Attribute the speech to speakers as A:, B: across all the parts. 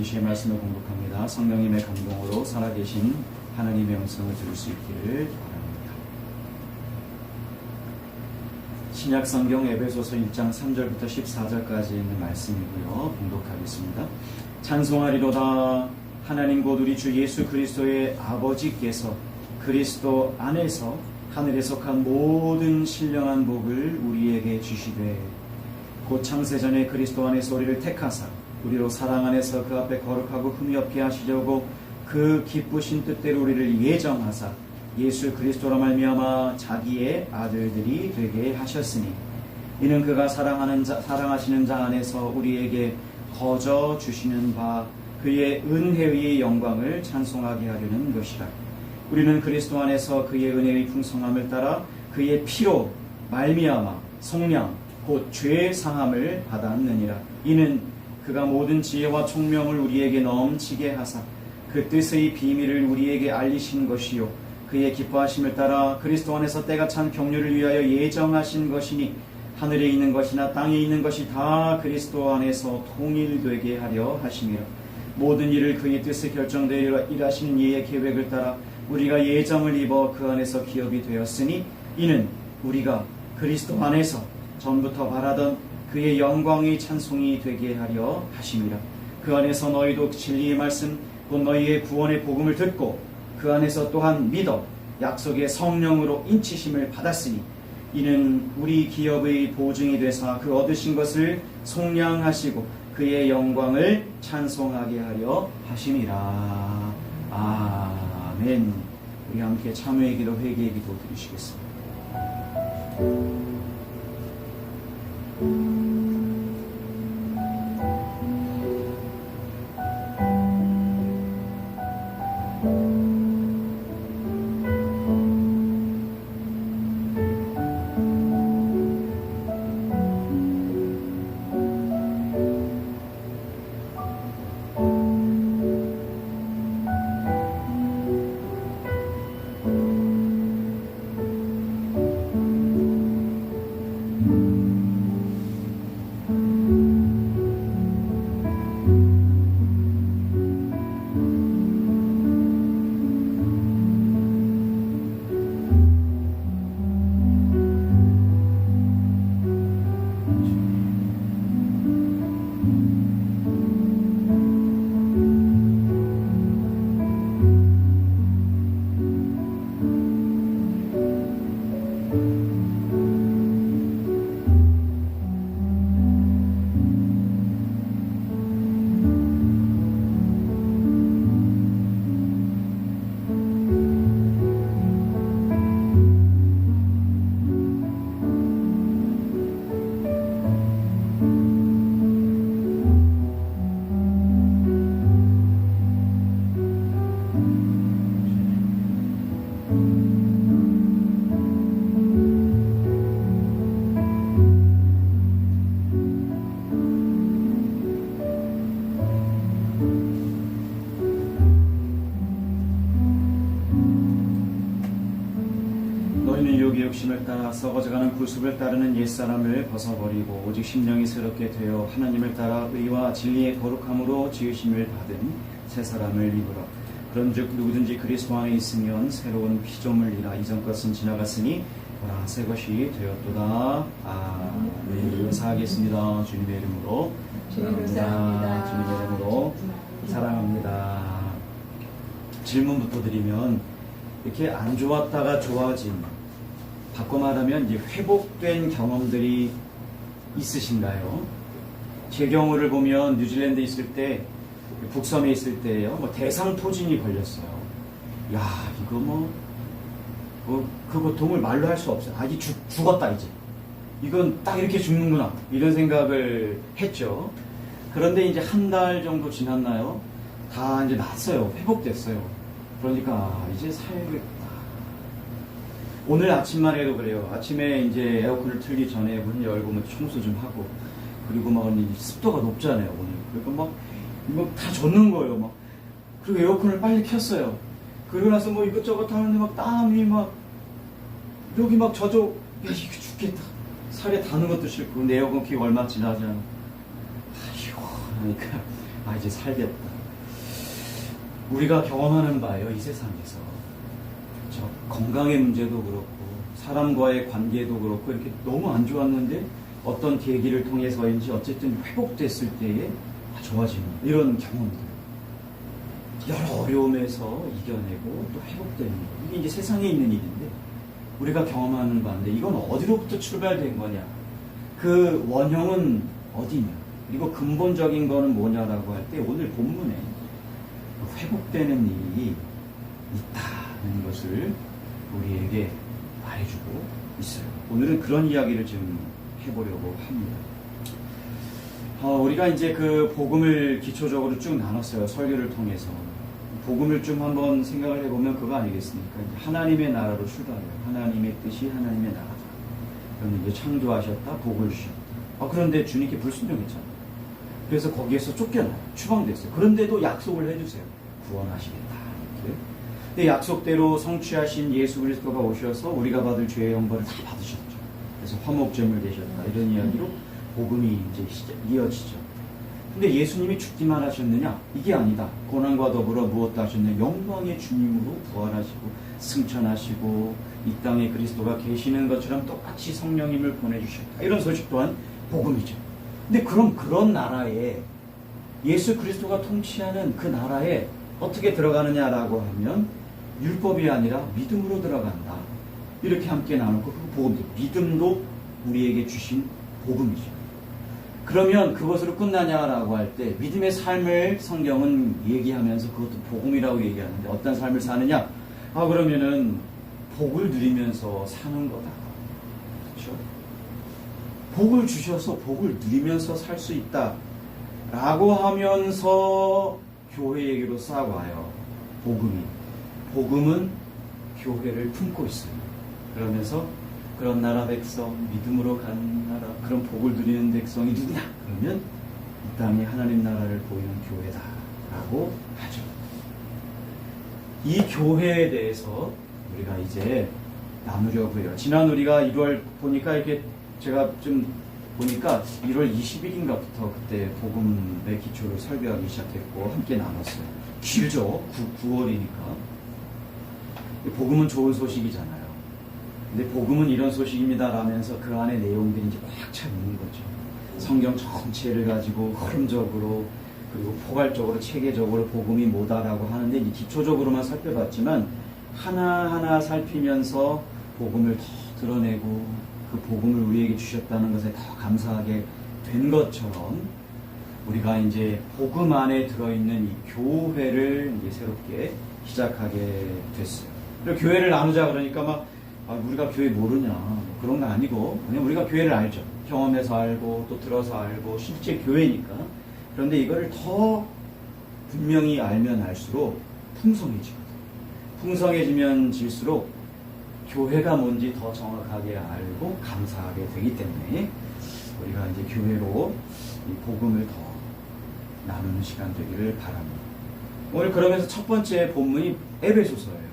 A: 계시의 말씀을 공독합니다. 성령님의 감동으로 살아계신 하나님의 음성을 들을 수 있기를 바랍니다. 신약 성경 에베소서 1장 3절부터 14절까지 있는 말씀이고요. 공독하겠습니다. 찬송하리로다. 하나님 곧 우리 주 예수 그리스도의 아버지께서 그리스도 안에서 하늘에 속한 모든 신령한 복을 우리에게 주시되 곧 창세전에 그리스도 안에서 우리를 택하사 우리로 사랑 안에서 그 앞에 거룩하고 흠이 없게 하시려고 그 기쁘신 뜻대로 우리를 예정하사 예수 그리스도로 말미암아 자기의 아들들이 되게 하셨으니 이는 그가 사랑하시는 자 안에서 우리에게 거저 주시는 바 그의 은혜의 영광을 찬송하게 하려는 것이라. 우리는 그리스도 안에서 그의 은혜의 풍성함을 따라 그의 피로 말미암아 속량 곧 죄 사함을 받았느니라. 이는 그가 모든 지혜와 총명을 우리에게 넘치게 하사 그 뜻의 비밀을 우리에게 알리신 것이요 그의 기뻐하심을 따라 그리스도 안에서 때가 찬 경륜을 위하여 예정하신 것이니 하늘에 있는 것이나 땅에 있는 것이 다 그리스도 안에서 통일되게 하려 하심이라. 모든 일을 그의 뜻에 결정되어 일하시는 이의 계획을 따라 우리가 예정을 입어 그 안에서 기업이 되었으니 이는 우리가 그리스도 안에서 전부터 바라던 그의 영광의 찬송이 되게 하려 하심이라. 그 안에서 너희도 진리의 말씀 곧 너희의 구원의 복음을 듣고 그 안에서 또한 믿어 약속의 성령으로 인치심을 받았으니 이는 우리 기업의 보증이 되사 그 얻으신 것을 속량하시고 그의 영광을 찬송하게 하려 하심이라. 아멘. 우리 함께 참회의 기도, 회개의 기도 드리시겠습니다. 욕심을 따라 썩어져가는 구습을 따르는 옛사람을 벗어버리고 오직 심령이 새롭게 되어 하나님을 따라 의와 진리의 거룩함으로 지으심을 받은 새 사람을 입으라. 그런즉 누구든지 그리스도 안에 있으면 새로운 피조물이라. 이전 것은 지나갔으니 보라 새 것이 되었도다. 아멘. 감사하겠습니다. 주님의 이름으로 사랑합니다. 주님의 이름으로 사랑합니다. 질문부터 드리면 이렇게 안 좋았다가 좋아진, 바꿔 말하면 이제 회복된 경험들이 있으신가요? 제 경우를 보면 뉴질랜드에 있을 때, 북섬에 있을 때요, 대상포진이 걸렸어요. 야, 이거 그 고통을 말로 할 수 없어요. 이제 죽었다, 이제. 이건 딱 이렇게 죽는구나. 이런 생각을 했죠. 그런데 이제 한 달 정도 지났나요? 다 이제 났어요. 회복됐어요. 그러니까, 이제 살겠다. 오늘 아침만 해도 그래요. 아침에 이제 에어컨을 틀기 전에 문 열고 청소 좀 하고, 그리고 습도가 높잖아요, 오늘. 그러니까 다 젖는 거예요, 그리고 에어컨을 빨리 켰어요. 그러고 나서 이것저것 하는데 땀이 여기 젖어. 야, 이거 죽겠다. 살에 닿는 것도 싫고, 내 에어컨 키고 얼마 지나지 않아. 아이고, 그러니까, 이제 살겠다. 우리가 경험하는 바예요. 이 세상에서. 그렇죠? 건강의 문제도 그렇고 사람과의 관계도 그렇고 이렇게 너무 안 좋았는데 어떤 계기를 통해서인지 어쨌든 회복됐을 때에 좋아지는 이런 경험들. 여러 어려움에서 이겨내고 또 회복되는 거. 이게 이제 세상에 있는 일인데 우리가 경험하는 바인데 이건 어디로부터 출발된 거냐? 그 원형은 어디냐? 그리고 근본적인 거는 뭐냐라고 할 때 오늘 본문에 회복되는 일이 있다는 것을 우리에게 말해주고 있어요. 오늘은 그런 이야기를 좀 해보려고 합니다. 우리가 이제 그 복음을 기초적으로 쭉 나눴어요. 설교를 통해서. 복음을 좀 한번 생각을 해보면 그거 아니겠습니까? 하나님의 나라로 출발해요. 하나님의 뜻이 하나님의 나라다. 그러면 이제 창조하셨다, 복을 주셨다. 그런데 주님께 불순종했잖아요. 그래서 거기에서 쫓겨나요. 추방됐어요. 그런데도 약속을 해주세요. 구원하시겠다. 이렇게. 근데 약속대로 성취하신 예수 그리스도가 오셔서 우리가 받을 죄의 형벌을 다 받으셨죠. 그래서 화목제물 되셨다. 이런 이야기로 복음이 이제 이어지죠. 근데 예수님이 죽기만 하셨느냐? 이게 아니다. 고난과 더불어 무엇도 하셨느냐? 영광의 주님으로 부활하시고 승천하시고 이 땅에 그리스도가 계시는 것처럼 똑같이 성령님을 보내주셨다. 이런 소식 또한 복음이죠. 근데 그럼 그런 나라에 예수 그리스도가 통치하는 그 나라에 어떻게 들어가느냐라고 하면 율법이 아니라 믿음으로 들어간다. 이렇게 함께 나누고 그 복음도 믿음도 우리에게 주신 복음이죠. 그러면 그것으로 끝나냐라고 할 때 믿음의 삶을 성경은 얘기하면서 그것도 복음이라고 얘기하는데 어떤 삶을 사느냐? 그러면은 복을 누리면서 사는 거다. 그렇죠? 복을 주셔서 복을 누리면서 살 수 있다. 라고 하면서 교회에게로 싹와요. 복음은 교회를 품고 있어요. 그러면서 그런 나라 백성, 믿음으로 가는 나라, 그런 복을 누리는 백성이 누구냐? 그러면 이 땅에 하나님 나라를 보이는 교회다. 라고 하죠. 이 교회에 대해서 우리가 이제 나누려고 해요. 지난 우리가 1월 보니까 이렇게 제가 좀 보니까 1월 20일인가부터 그때 복음의 기초를 설교하기 시작했고 함께 나눴어요. 길죠? 9월이니까. 복음은 좋은 소식이잖아요. 근데 복음은 이런 소식입니다 라면서 그 안에 내용들이 이제 꽉 차 있는 거죠. 성경 전체를 가지고 흐름적으로 그리고 포괄적으로 체계적으로 복음이 뭐다라고 하는데 이제 기초적으로만 살펴봤지만 하나하나 살피면서 복음을 더 드러내고 그 복음을 우리에게 주셨다는 것에 더 감사하게 된 것처럼 우리가 이제 복음 안에 들어있는 이 교회를 이제 새롭게 시작하게 됐어요. 그리고 교회를 나누자 그러니까 막 우리가 교회 모르냐 그런 거 아니고 그냥 우리가 교회를 알죠. 경험해서 알고 또 들어서 알고 실제 교회니까. 그런데 이거를 더 분명히 알면 알수록 풍성해지거든요. 풍성해지면 질수록 교회가 뭔지 더 정확하게 알고 감사하게 되기 때문에 우리가 이제 교회로 이 복음을 더 나누는 시간 되기를 바랍니다. 오늘 그러면서 첫 번째 본문이 에베소서예요.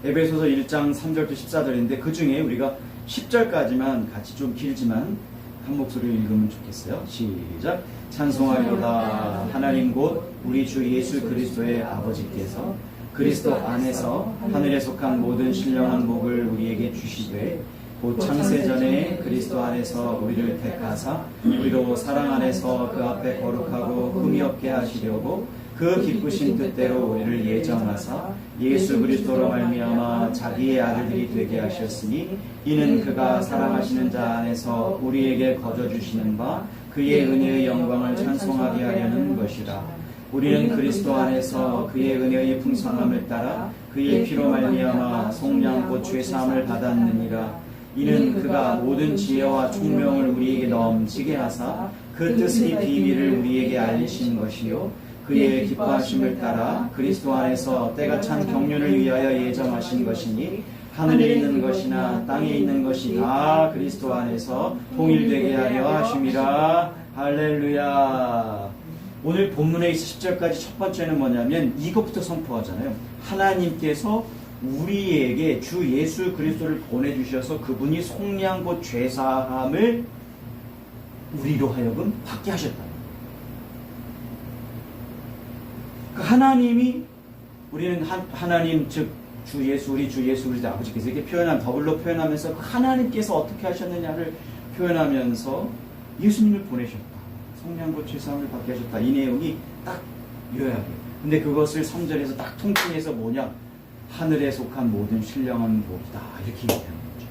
A: 에베소서 1장 3절부터 14절인데 그 중에 우리가 10절까지만 같이 좀 길지만 한 목소리로 읽으면 좋겠어요. 시작. 찬송하리로다 하나님 곧 우리 주 예수 그리스도의 아버지께서 그리스도 안에서 하늘에 속한 모든 신령한 복을 우리에게 주시되 곧 창세전에 그리스도 안에서 우리를 택하사 우리로 사랑 안에서 그 앞에 거룩하고 흠이 없게 하시려고 그 기쁘신 뜻대로 우리를 예정하사 예수 그리스도로 말미암아 자기의 아들들이 되게 하셨으니 이는 그가 사랑하시는 자 안에서 우리에게 거저주시는 바 그의 은혜의 영광을 찬송하게 하려는 것이라. 우리는 그리스도 안에서 그의 은혜의 풍성함을 따라 그의 피로 말미암아 속량곧 죄사함을 받았느니라. 이는 그가 모든 지혜와 총명을 우리에게 넘치게 하사 그 뜻의 비밀을 우리에게 알리신 것이요 그의 기뻐하심을 따라 그리스도 안에서 때가 찬 경륜을 위하여 예정하신 것이니 하늘에 있는 것이나 땅에 있는 것이 다 그리스도 안에서 통일되게 하려 하심이라. 할렐루야. 오늘 본문의 10절까지 첫 번째는 뭐냐면 이것부터 선포하잖아요. 하나님께서 우리에게 주 예수 그리스도를 보내주셔서 그분이 속량 곧 죄사함을 우리로 하여금 받게 하셨다. 하나님이 우리는 하나님 즉 주 예수, 우리 주 예수 그리스도 아버지께서 이렇게 더블로 표현하면서 하나님께서 어떻게 하셨느냐를 표현하면서 예수님을 보내셨다. 성령과 죄사함을 받게 하셨다. 이 내용이 딱 요약이에요. 근데 그것을 3절에서 딱 통칭해서 뭐냐? 하늘에 속한 모든 신령한 복이다. 이렇게 얘기하는 거죠.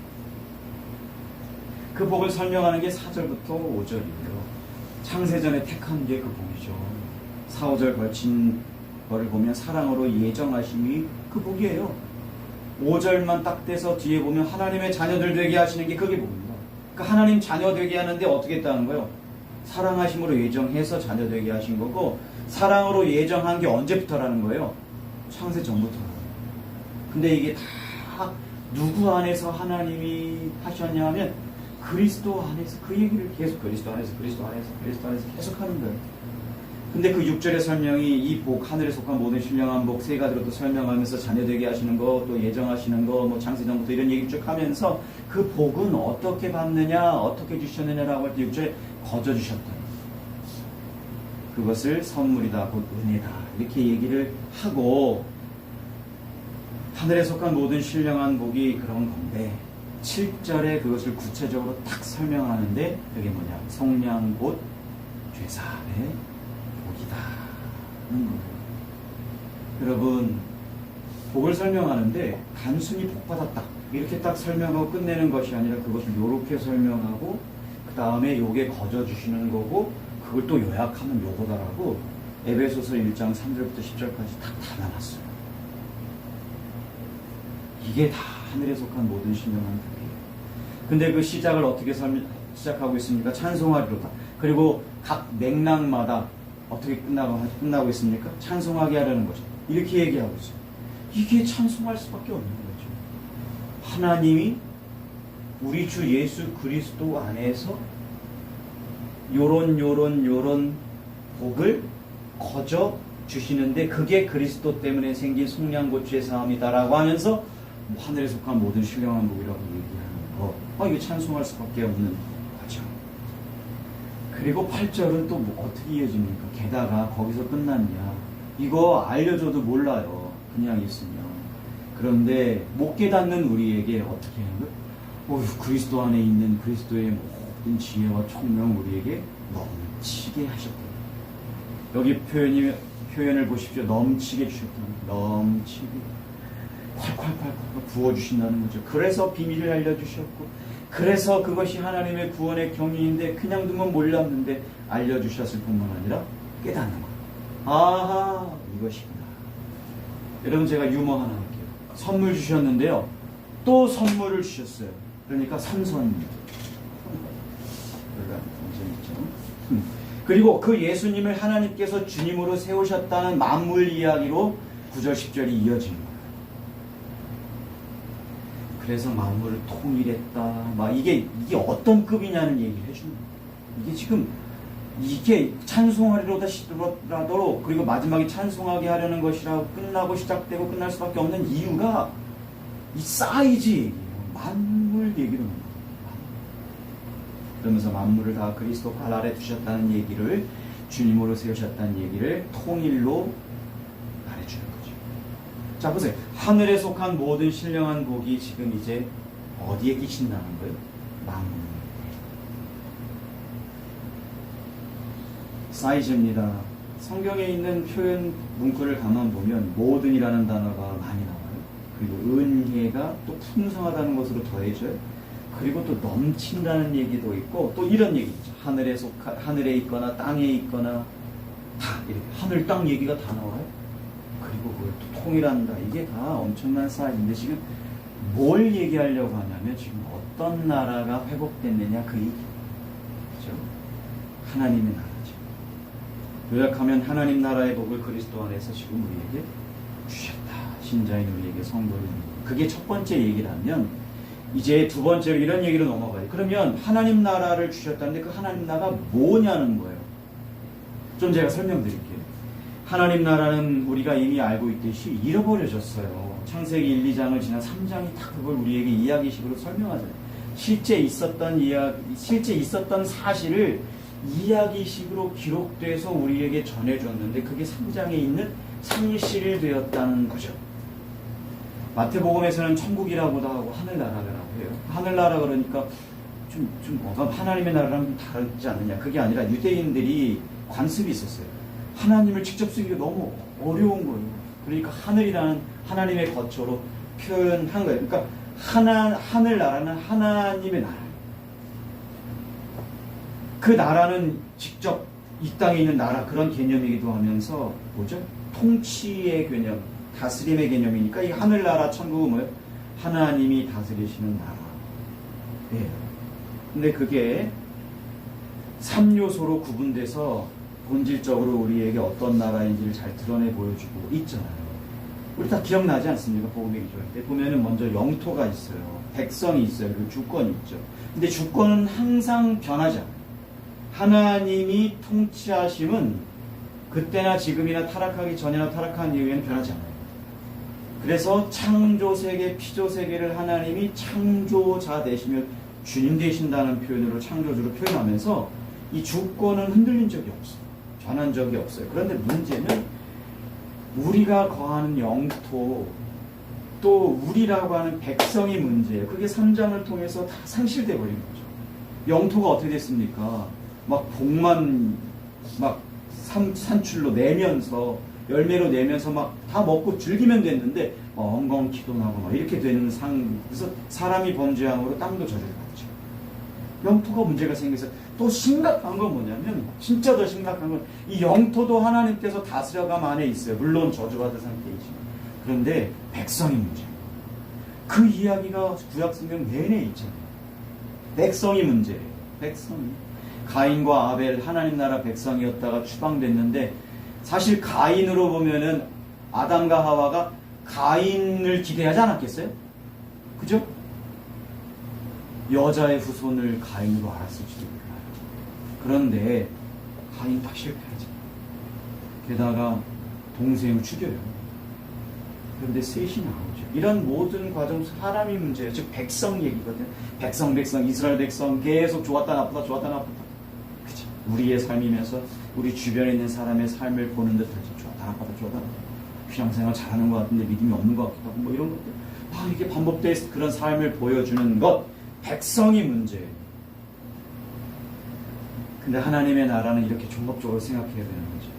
A: 그 복을 설명하는 게 4절부터 5절이고요. 창세전에 택한 게 그 복이죠. 4, 5절 걸친 거를 보면 사랑으로 예정하심이 그 복이에요. 5절만 딱 떼서 뒤에 보면 하나님의 자녀들 되게 하시는 게 그게 복입니다. 그러니까 하나님 자녀 되게 하는데 어떻게 했다는 거예요? 사랑하심으로 예정해서 자녀 되게 하신 거고, 사랑으로 예정한 게 언제부터라는 거예요? 창세 전부터라는 거예요. 근데 이게 다 누구 안에서 하나님이 하셨냐 하면 그리스도 안에서, 그 얘기를 계속 그리스도 안에서 계속 하는 거예요. 근데 그 6절의 설명이 이 복, 하늘에 속한 모든 신령한 복 세 가지로 또 설명하면서 자녀 되게 하시는 거, 또 예정하시는 거, 뭐 창세전부터 이런 얘기 쭉 하면서 그 복은 어떻게 받느냐, 어떻게 주셨느냐라고 할 때 6절에 거저 주셨다. 그것을 선물이다, 곧 은혜다. 이렇게 얘기를 하고, 하늘에 속한 모든 신령한 복이 그런 건데 7절에 그것을 구체적으로 딱 설명하는데 그게 뭐냐? 성령 곧 죄사함의 복이다는 거예요. 여러분, 복을 설명하는데 단순히 복 받았다 이렇게 딱 설명하고 끝내는 것이 아니라 그것을 요렇게 설명하고 그 다음에 요게 거저 주시는 거고 그걸 또 요약하면 요거다라고 에베소서 1장 3절부터 10절까지 다 나눴어요. 이게 다 하늘에 속한 모든 신령한 복이에요. 근데 그 시작을 어떻게 시작하고 있습니까? 찬송하리로다. 그리고 각 맥락마다 어떻게 끝나고 있습니까? 찬송하게 하려는 거죠. 이렇게 얘기하고 있어요. 이게 찬송할 수밖에 없는 거죠. 하나님이 우리 주 예수 그리스도 안에서 요런 복을 거저 주시는데 그게 그리스도 때문에 생긴 속량고추의 사함이다라고 하면서 하늘에 속한 모든 신령한 복이라고 얘기하는 거. 이거 찬송할 수밖에 없는 거죠. 그리고 8절은 또 어떻게 이어집니까? 게다가 거기서 끝났냐? 이거 알려줘도 몰라요. 그냥 있으면. 그런데 못 깨닫는 우리에게 어떻게 하는 거예요? 그리스도 안에 있는 그리스도의 모든 지혜와 총명 우리에게 넘치게 하셨다. 여기 표현을 보십시오. 넘치게 주셨다. 넘치게. 콸콸콸콸 부어주신다는 거죠. 그래서 비밀을 알려주셨고, 그래서 그것이 하나님의 구원의 경륜인데 그냥 두면 몰랐는데 알려주셨을 뿐만 아니라 깨닫는 거. 아하, 이것이구나. 여러분, 제가 유머 하나 할게요. 선물 주셨는데요, 또 선물을 주셨어요. 그러니까 삼선입니다. 그리고 그 예수님을 하나님께서 주님으로 세우셨다는 만물 이야기로 9절 10절이 이어지는 거예요. 그래서 만물을 통일했다. 이게 어떤 급이냐는 얘기를 해주는 거예요. 이게 지금 이게 찬송하리로다 그리고 마지막에 찬송하게 하려는 것이라고 끝나고 시작되고 끝날 수밖에 없는 이유가 이 사이즈 얘기예요. 만물 얘기를 하는 거예요. 그러면서 만물을 다 그리스도 발 아래 두셨다는 얘기를, 주님으로 세우셨다는 얘기를 통일로 말해주는 거죠. 자, 보세요. 하늘에 속한 모든 신령한 복이 지금 이제 어디에 끼친다는 거예요? 만물. 사이즈입니다. 성경에 있는 표현 문구를 가만 보면 모든이라는 단어가 많이 나와요. 그리고 은혜가 또 풍성하다는 것으로 더해져요. 그리고 또 넘친다는 얘기도 있고, 또 이런 얘기 있죠. 하늘에 있거나 땅에 있거나 다 이렇게 하늘 땅 얘기가 다 나와요. 그리고 그걸 또 통일한다. 이게 다 엄청난 사이즈인데 지금 뭘 얘기하려고 하냐면 지금 어떤 나라가 회복됐느냐 그 얘기. 그죠? 하나님의 나라죠. 요약하면 하나님 나라의 복을 그리스도 안에서 지금 우리에게 주셨다. 신자인 우리에게 성도를. 그게 첫 번째 얘기라면 이제 두 번째로 이런 얘기로 넘어가요. 그러면 하나님 나라를 주셨다는데 그 하나님 나라가 뭐냐는 거예요. 좀 제가 설명드릴게요. 하나님 나라는 우리가 이미 알고 있듯이 잃어버려졌어요. 창세기 1, 2장을 지난 3장이 다 그걸 우리에게 이야기식으로 설명하잖아요. 실제 있었던 사실을 이야기식으로 기록돼서 우리에게 전해줬는데 그게 3장에 있는 상실되었다는 거죠. 마태복음에서는 천국이라고도 하고 하늘나라라고 해요. 하늘나라 그러니까 좀 뭐가 하나님의 나라랑 좀 다르지 않느냐. 그게 아니라 유대인들이 관습이 있었어요. 하나님을 직접 쓰기가 너무 어려운 거예요. 그러니까 하늘이라는 하나님의 거처로 표현한 거예요. 그러니까 하늘나라는 하나님의 나라. 그 나라는 직접 이 땅에 있는 나라 그런 개념이기도 하면서 뭐죠? 통치의 개념, 다스림의 개념이니까 이 하늘나라 천국은 뭐예요? 하나님이 다스리시는 나라예요. 근데 그게 3요소로 구분돼서 본질적으로 우리에게 어떤 나라인지를 잘 드러내 보여주고 있잖아요. 우리 다 기억나지 않습니까? 복음의 기조할 때 보면은 먼저 영토가 있어요. 백성이 있어요. 그리고 주권이 있죠. 근데 주권은 항상 변하지 않아요. 하나님이 통치하심은 그때나 지금이나 타락하기 전이나 타락한 이후에는 변하지 않아요. 그래서 창조세계, 피조세계를 하나님이 창조자 되시며 주님 되신다는 표현으로 창조주로 표현하면서 이 주권은 흔들린 적이 없어요. 변한 적이 없어요. 그런데 문제는 우리가 거하는 영토 또 우리라고 하는 백성이 문제예요. 그게 3장을 통해서 다 상실돼 버린 거죠. 영토가 어떻게 됐습니까? 막 복만 막 산출로 내면서 열매로 내면서 막 다 먹고 즐기면 됐는데 엉겅 기도 나고 막 이렇게 되는 그래서 사람이 범죄함으로 땅도 저주를 받죠. 영토가 문제가 생겨서 또 심각한 건 뭐냐면 진짜 더 심각한 건 이 영토도 하나님께서 다스려감 안에 있어요. 물론 저주받은 상태이지만 그런데 백성이 문제예요. 그 이야기가 구약성경 내내 있잖아요. 백성이 문제예요. 백성이 가인과 아벨 하나님 나라 백성이었다가 추방됐는데 사실 가인으로 보면은 아담과 하와가 가인을 기대하지 않았겠어요? 그죠? 여자의 후손을 가인으로 알았을지도 몰라요. 그런데 가인 딱 실패하죠. 게다가 동생을 죽여요. 그런데 셋이 나오죠. 이런 모든 과정 사람이 문제예요. 즉 백성 얘기거든요. 백성 이스라엘 백성 계속 좋았다 나쁘다 그죠? 우리의 삶이면서 우리 주변에 있는 사람의 삶을 보는 듯 하죠. 좋았다 나쁘다 신앙생활 잘하는 것 같은데 믿음이 없는 것 같기도 하고 뭐 이런 것들 이게 반복된 그런 삶을 보여주는 것 백성이 문제예요. 근데 하나님의 나라는 이렇게 종합적으로 생각해야 되는 거죠.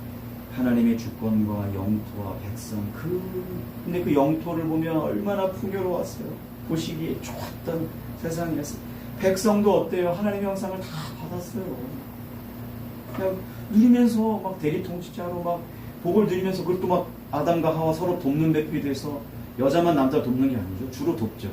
A: 하나님의 주권과 영토와 백성 근데 그 영토를 보면 얼마나 풍요로웠어요. 보시기에 좋았던 세상이었어요. 백성도 어때요? 하나님의 형상을 다 받았어요. 그냥 누리면서 막 대리 통치자로 막 복을 누리면서 그것도 막 아담과 하와 서로 돕는 배필이 돼서 여자만 남자 돕는 게 아니죠. 주로 돕죠.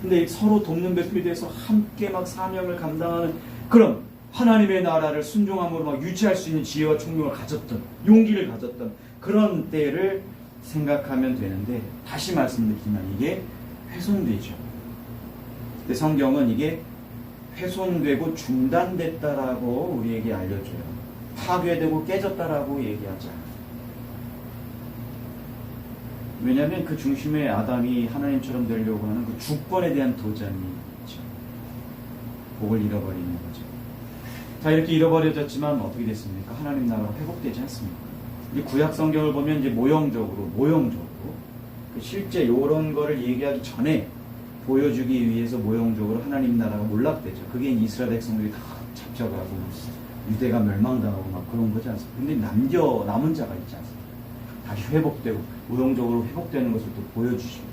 A: 근데 서로 돕는 배필이 돼서 함께 막 사명을 감당하는 그런 하나님의 나라를 순종함으로 막 유지할 수 있는 지혜와 총명을 가졌던 용기를 가졌던 그런 때를 생각하면 되는데 다시 말씀드리지만 이게 훼손되죠. 근데 성경은 이게 훼손되고 중단됐다라고 우리에게 알려줘요. 파괴되고 깨졌다라고 얘기하지 않아요. 왜냐하면 그 중심에 아담이 하나님처럼 되려고 하는 그 주권에 대한 도전이 있죠. 복을 잃어버리는 거죠. 자, 이렇게 잃어버려졌지만 어떻게 됐습니까? 하나님 나라가 회복되지 않습니까? 이 구약 성경을 보면 이제 모형적으로 그 실제 이런 거를 얘기하기 전에 보여주기 위해서 모형적으로 하나님 나라가 몰락되죠. 그게 이스라엘 백성들이 다 잡혀가고 유대가 멸망당하고 막 그런 거지 않습니까? 근데 남은 자가 있지 않습니까? 다시 회복되고 모형적으로 회복되는 것을 또 보여주시고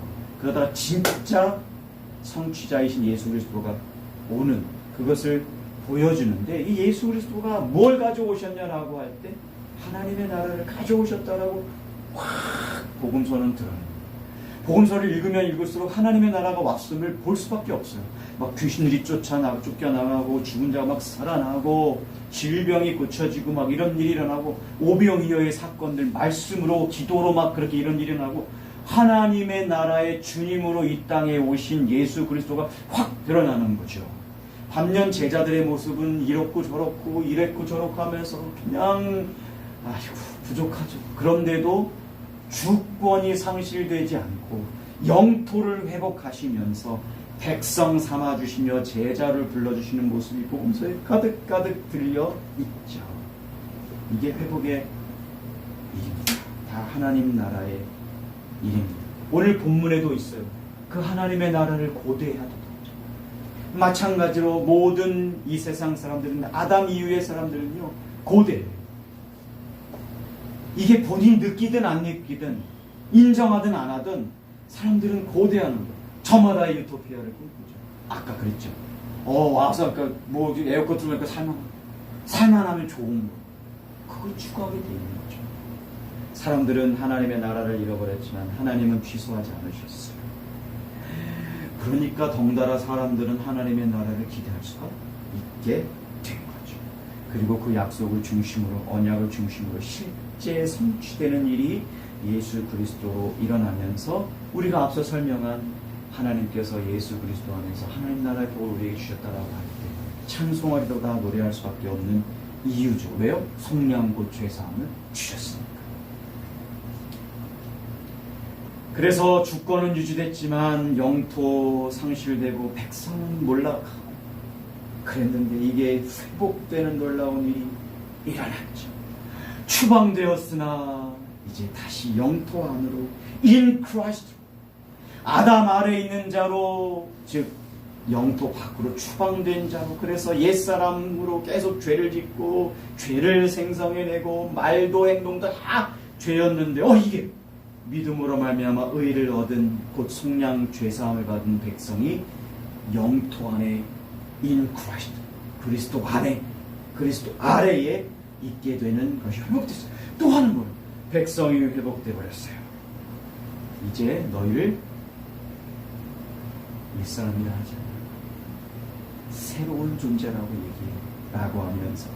A: 그러다가 진짜 성취자이신 예수 그리스도가 오는 그것을 보여주는데 이 예수 그리스도가 뭘 가져오셨냐라고 할 때 하나님의 나라를 가져오셨다라고 확 복음서는 드러납니다. 복음서를 읽으면 읽을수록 하나님의 나라가 왔음을 볼 수밖에 없어요. 막 귀신들이 쫓겨나가고 죽은 자가 막 살아나고 질병이 고쳐지고 막 이런 일이 일어나고 오병이어의 사건들 말씀으로 기도로 막 그렇게 이런 일이 일어나고 하나님의 나라의 주님으로 이 땅에 오신 예수 그리스도가 확 드러나는 거죠. 반면 제자들의 모습은 이렇고 저렇고 이랬고 저렇고 하면서 그냥 부족하죠. 그런데도 주권이 상실되지 않고 영토를 회복하시면서 백성 삼아주시며 제자를 불러주시는 모습이 복음서에 가득가득 들려 있죠. 이게 회복의 일입니다. 다 하나님 나라의 일입니다. 오늘 본문에도 있어요. 그 하나님의 나라를 고대해야 된다. 마찬가지로 모든 이 세상 사람들은, 아담 이후의 사람들은요, 고대해요. 이게 본인 느끼든 안 느끼든 인정하든 안 하든 사람들은 고대하는 거예요. 저마다의 유토피아를 꿈꾸죠. 아까 그랬죠. 와서 아까 뭐 에어컨 틀으니까 살만하면 좋은 거. 그걸 추구하게 되는 거죠. 사람들은 하나님의 나라를 잃어버렸지만 하나님은 취소하지 않으셨어요. 그러니까 덩달아 사람들은 하나님의 나라를 기대할 수가 있게 된 거죠. 그리고 그 약속을 중심으로, 언약을 중심으로 실제 성취되는 일이 예수 그리스도로 일어나면서 우리가 앞서 설명한 하나님께서 예수 그리스도 안에서 하나님 나라의 복을 우리에게 주셨다라고 할 때 찬송하리로다 노래할 수밖에 없는 이유죠. 왜요? 속량 곧 죄사함을 주셨으니까. 그래서 주권은 유지됐지만 영토 상실되고 백성은 몰락하고 그랬는데 이게 회복되는 놀라운 일이 일어났죠. 추방되었으나 이제 다시 영토 안으로 in Christ, 아담 아래 있는 자로, 즉 영토 밖으로 추방된 자로, 그래서 옛사람으로 계속 죄를 짓고 죄를 생성해내고 말도 행동도 다 죄였는데 이게 믿음으로 말미암아 의를 얻은 곧 속량 죄사함을 받은 백성이 영토 안에 in Christ, 그리스도 안에, 그리스도 아래에 있게 되는 것이 회복됐어요. 또 하는 거예요. 백성이 회복돼 버렸어요. 이제 너희를 옛사람이라 하지 않아, 새로운 존재라고 얘기라고 하면서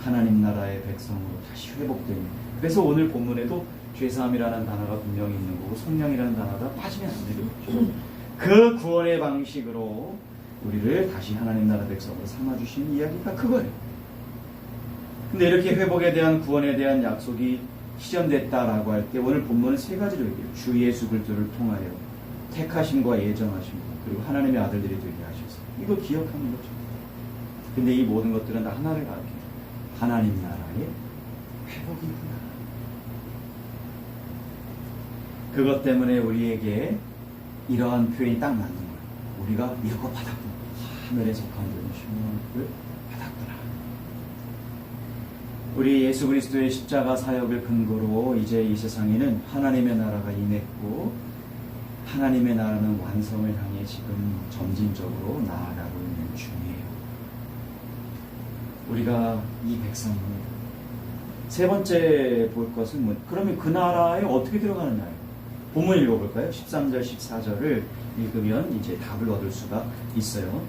A: 하나님 나라의 백성으로 다시 회복되는. 그래서 오늘 본문에도 죄사함이라는 단어가 분명히 있는 거고 속량이라는 단어가 빠지면 안 되겠죠. 그 구원의 방식으로 우리를 다시 하나님 나라 백성으로 삼아주시는 이야기가 그거예요. 근데 이렇게 회복에 대한, 구원에 대한 약속이 실현됐다라고 할 때 오늘 본문은 세 가지로 얘기해요. 주 예수 그리스도를 통하여 택하심과 예정하심과 그리고 하나님의 아들들이 되게 하셔서, 이거 기억하는 거죠. 근데 이 모든 것들은 다 하나를 가르쳐요. 하나님 나라의 회복이구나. 그것 때문에 우리에게 이러한 표현이 딱 맞는 거예요. 우리가 이거 받았구나. 하늘에 속한 신문을 받았구나. 우리 예수 그리스도의 십자가 사역을 근거로 이제 이 세상에는 하나님의 나라가 임했고 하나님의 나라는 완성을 향해 지금 점진적으로 나아가고 있는 중이에요. 우리가 이 백성입니다. 세 번째 볼 것은 그러면 그 나라에 어떻게 들어가느냐예요. 본문 읽어볼까요? 13절, 14절을 읽으면 이제 답을 얻을 수가 있어요.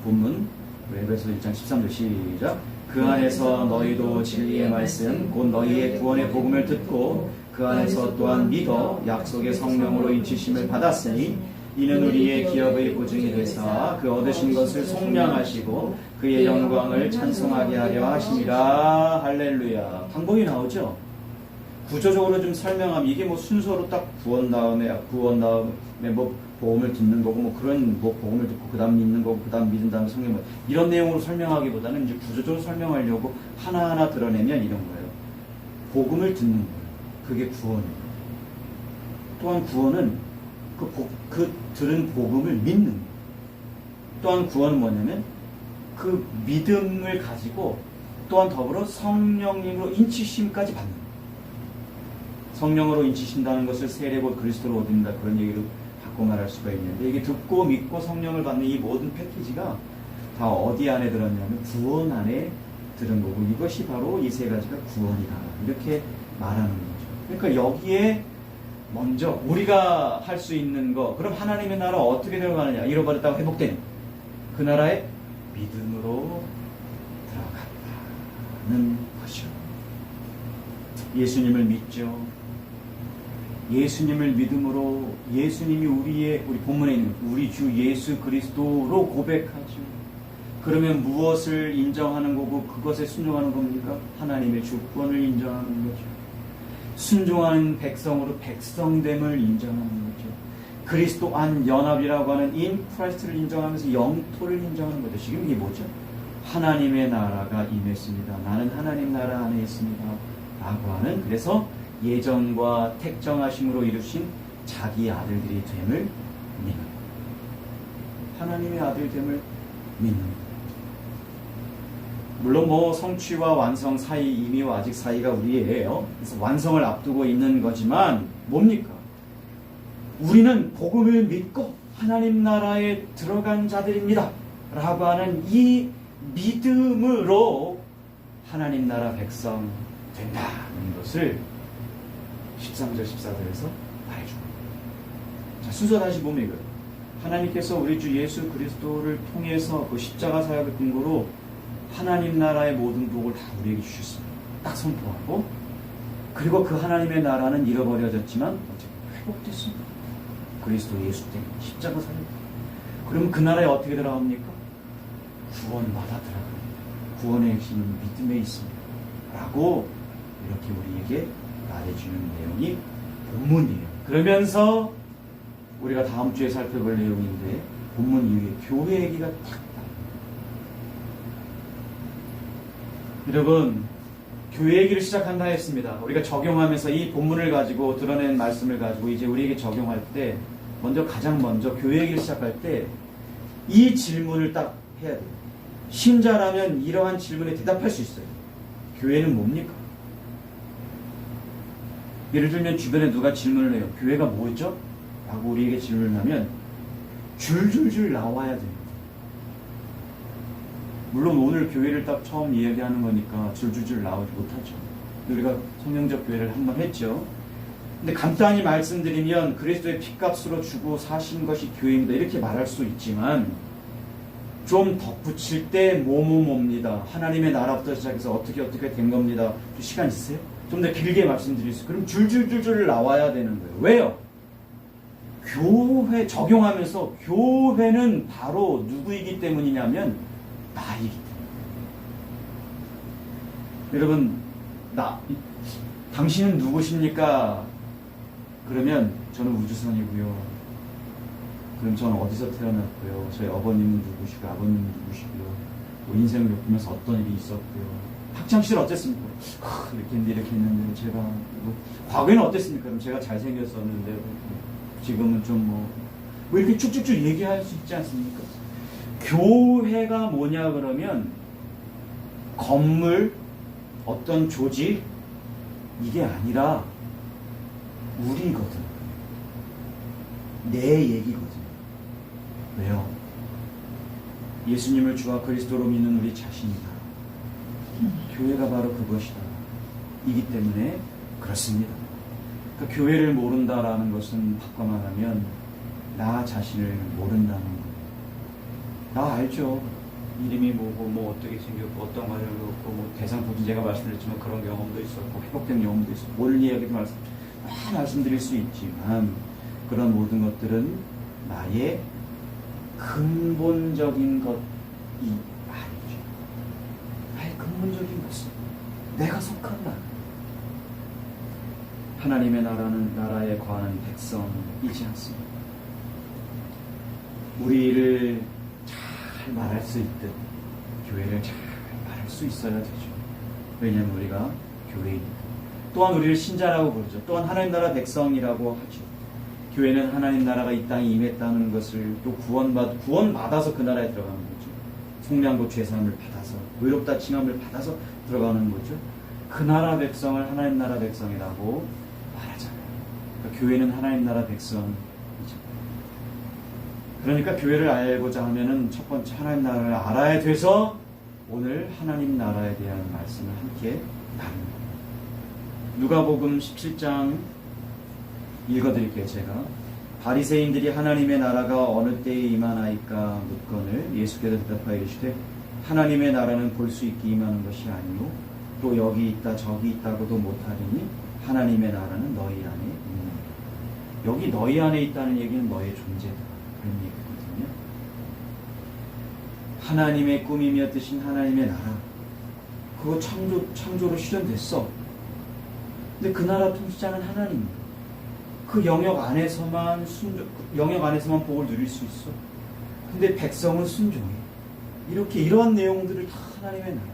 A: 본문, 에베소 1장 13절 시작. 그 안에서 너희도 진리의 말씀, 곧 너희의 구원의 복음을 듣고 그 안에서 또한 믿어 약속의 성령으로 인치심을 받았으니 이는 우리의 기업의 보증이 되사 그 얻으신 것을 속량하시고 그의 영광을 찬송하게 하려 하심이라. 할렐루야. 방법이 나오죠? 구조적으로 좀 설명하면 이게 순서로 딱 구원 다음에 복음을 듣는 거고 그런 복음을 듣고 그 다음 믿는 거고 그 다음 믿은 다음에 성령, 이런 내용으로 설명하기보다는 이제 구조적으로 설명하려고 하나하나 드러내면 이런 거예요. 복음을 듣는 거예요. 그게 구원이에요. 또한 구원은 그 들은 복음을 믿는 거예요. 또한 구원은 뭐냐면 그 믿음을 가지고 또한 더불어 성령님으로 인치심까지 받는 거예요. 성령으로 인치신다는 것을 세례 곧 그리스도로 얻는다, 그런 얘기로 바꿔 말할 수가 있는데, 이게 듣고 믿고 성령을 받는 이 모든 패키지가 다 어디 안에 들었냐면 구원 안에 들은 거고, 이것이 바로 이 세 가지가 구원이다, 이렇게 말하는 거죠. 그러니까 여기에 먼저 우리가 할 수 있는 거, 그럼 하나님의 나라 어떻게 들어가느냐, 잃어버렸다고 회복되는 그 나라에 믿음으로 들어간다는 것이요. 예수님을 믿죠. 예수님을 믿음으로, 예수님이 우리 본문에 있는 우리 주 예수 그리스도로 고백하죠. 그러면 무엇을 인정하는 거고 그것에 순종하는 겁니까? 하나님의 주권을 인정하는 거죠. 순종하는 백성으로 백성됨을 인정하는 거죠. 그리스도 안 연합이라고 하는 인 크라이스트를 인정하면서 영토를 인정하는 거죠. 지금 이게 뭐죠? 하나님의 나라가 임했습니다. 나는 하나님 나라 안에 있습니다. 라고 하는, 그래서 예정과 택정하심으로 이루신 자기 아들들이 됨을 믿는, 하나님의 아들됨을 믿는. 물론 뭐 성취와 완성 사이, 이미와 아직 사이가 우리예요. 그래서 완성을 앞두고 있는 거지만 뭡니까? 우리는 복음을 믿고 하나님 나라에 들어간 자들입니다 라고 하는 이 믿음으로 하나님 나라 백성 된다는 것을 13절 14절에서 말해줍니다. 자, 순서 다시 보면 이거예요. 하나님께서 우리 주 예수 그리스도를 통해서 그 십자가 사역을 근거로 하나님 나라의 모든 복을 다 우리에게 주셨습니다. 딱 선포하고, 그리고 그 하나님의 나라는 잃어버려졌지만 어쨌든 회복됐습니다. 그리스도 예수 때문에 십자가 사역. 그러면 그 나라에 어떻게 들어갑니까? 구원받아 들어갑니다. 구원의 핵심은 믿음에 있습니다 라고 이렇게 우리에게 말해주는 내용이 본문이에요. 그러면서 우리가 다음 주에 살펴볼 내용인데, 본문 이후에 교회 얘기가 딱 나옵니다. 여러분, 교회 얘기를 시작한다 했습니다. 우리가 적용하면서 이 본문을 가지고 드러낸 말씀을 가지고 이제 우리에게 적용할 때, 가장 먼저 교회 얘기를 시작할 때 이 질문을 딱 해야 돼요. 신자라면 이러한 질문에 대답할 수 있어요. 교회는 뭡니까? 예를 들면 주변에 누가 질문을 해요. 교회가 뭐죠? 라고 우리에게 질문을 하면 줄줄줄 나와야 됩니다. 물론 오늘 교회를 딱 처음 이야기하는 거니까 줄줄줄 나오지 못하죠. 우리가 성령적 교회를 한번 했죠. 근데 간단히 말씀드리면 그리스도의 피값으로 주고 사신 것이 교회입니다 이렇게 말할 수 있지만, 좀 덧붙일 때 뭐뭐뭐입니다, 하나님의 나라부터 시작해서 어떻게 된 겁니다. 좀 시간 있으세요? 좀 더 길게 말씀드릴 수 있어요. 그럼 줄줄줄줄 나와야 되는 거예요. 왜요? 교회 적용하면서 교회는 바로 누구이기 때문이냐면 나이기 때문에. 여러분, 당신은 누구십니까? 그러면 저는 우주선이고요. 그럼 저는 어디서 태어났고요. 저희 어머님은 누구시고 아버님은 누구시고요. 뭐 인생을 겪으면서 어떤 일이 있었고요. 학창시절 어땠습니까? 이렇게 했는데 제가 과거에는 어땠습니까? 그럼 제가 잘생겼었는데 지금은 좀 이렇게 쭉쭉쭉 얘기할 수 있지 않습니까? 교회가 뭐냐 그러면 건물, 어떤 조직, 이게 아니라 우리거든. 내 얘기거든. 왜요? 예수님을 주와 그리스도로 믿는 우리 자신이다. 교회가 바로 그것이다. 이기 때문에 그렇습니다. 그러니까 교회를 모른다라는 것은 바꿔 말하면 나 자신을 모른다는 거예요. 나 알죠. 이름이 뭐고 어떻게 생겼고 어떤 과정을 겪고 대상 보진 제가 말씀드렸지만 그런 경험도 있었고 회복된 경험도 있었고 오늘 이야기도 말씀드릴 수 있지만, 그런 모든 것들은 나의 근본적인 것이 아니죠. 나의 근본적인 것은 내가 속한 나라, 하나님의 나라에 관한 백성이지 않습니다. 우리를 잘 말할 수 있듯 교회를 잘 말할 수 있어야 되죠. 왜냐하면 우리가 교회이니까. 또한 우리를 신자라고 부르죠. 또한 하나님 나라 백성이라고 하죠. 교회는 하나님 나라가 이 땅에 임했다는 것을 또 구원받아서 그 나라에 들어가는 거죠. 속량고 죄사함을 받아서 의롭다 칭함을 받아서 들어가는 거죠. 그 나라 백성을 하나님 나라 백성이라고 말하잖아요. 그러니까 교회는 하나님 나라 백성이죠. 그러니까 교회를 알고자 하면은 첫 번째 하나님 나라를 알아야 돼서 오늘 하나님 나라에 대한 말씀을 함께 나눕니다. 누가복음 17장 읽어드릴게요. 제가. 바리새인들이 하나님의 나라가 어느 때에 임하나이까 묻거늘 예수께서 대답하여 이르시되 하나님의 나라는 볼 수 있게 임하는 것이 아니요 또 여기 있다 저기 있다고도 못하리니 하나님의 나라는 너희 안에 있는 거다. 여기 너희 안에 있다는 얘기는 너의 존재다, 그런 얘기거든요. 하나님의 꿈이며 뜻인 하나님의 나라, 그거 창조로 실현됐어. 근데 그 나라 통치자는 하나님입니다. 그 영역 안에서만 복을 누릴 수 있어. 근데 백성은 순종해. 이러한 내용들을 다 하나님의 나라,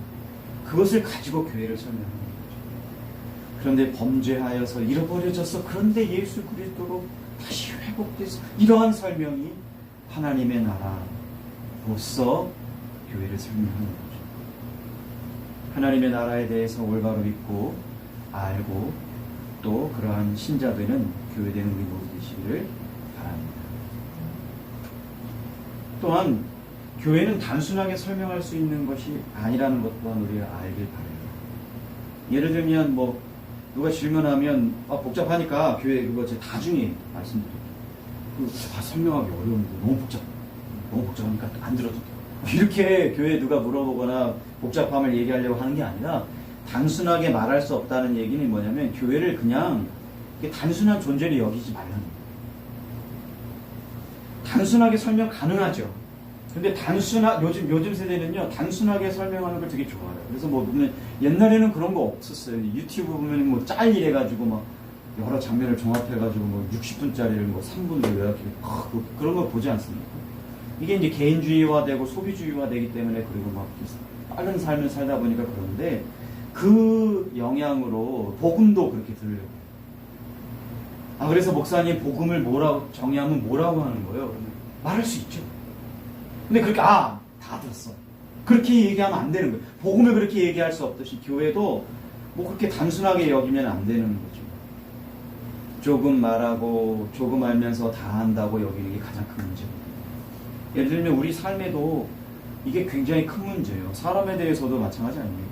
A: 그것을 가지고 교회를 설명하는 거죠. 그런데 범죄하여서 잃어버려져서 그런데 예수 그리스도로 다시 회복돼서 이러한 설명이 하나님의 나라로서 교회를 설명하는 거죠. 하나님의 나라에 대해서 올바로 믿고 알고 또 그러한 신자들은 교회되는 우리 모두 되시기를 바랍니다. 또한 교회는 단순하게 설명할 수 있는 것이 아니라는 것 또한 우리가 알길 바라요. 예를 들면 뭐 누가 질문하면 복잡하니까 교회 그거 제 나중에 말씀드릴게요. 설명하기 어려운데 너무 복잡하니까 안 들어도 돼요. 이렇게 교회에 누가 물어보거나 복잡함을 얘기하려고 하는 게 아니라 단순하게 말할 수 없다는 얘기는 뭐냐면 교회를 그냥 단순한 존재로 여기지 말라는 거예요. 단순하게 설명 가능하죠. 근데 요즘 세대는요 단순하게 설명하는 걸 되게 좋아해요. 그래서 뭐 보면 옛날에는 그런 거 없었어요. 유튜브 보면 뭐 짤 이래가지고 막 여러 장면을 종합해가지고 뭐 60분짜리를 뭐 3분으로 요약해 그런 거 보지 않습니까? 이게 이제 개인주의화되고 소비주의화되기 때문에 그리고 막 빠른 삶을 살다 보니까 그런데 그 영향으로 복음도 그렇게 들려요. 그래서 목사님 복음을 정의하면 뭐라고 하는 거예요? 그러면 말할 수 있죠. 근데 그렇게 다 들었어. 그렇게 얘기하면 안 되는 거예요. 복음을 그렇게 얘기할 수 없듯이 교회도 뭐 그렇게 단순하게 여기면 안 되는 거죠. 조금 말하고 조금 알면서 다 한다고 여기는 게 가장 큰 문제거든요. 예를 들면 우리 삶에도 이게 굉장히 큰 문제예요. 사람에 대해서도 마찬가지 아닙니까?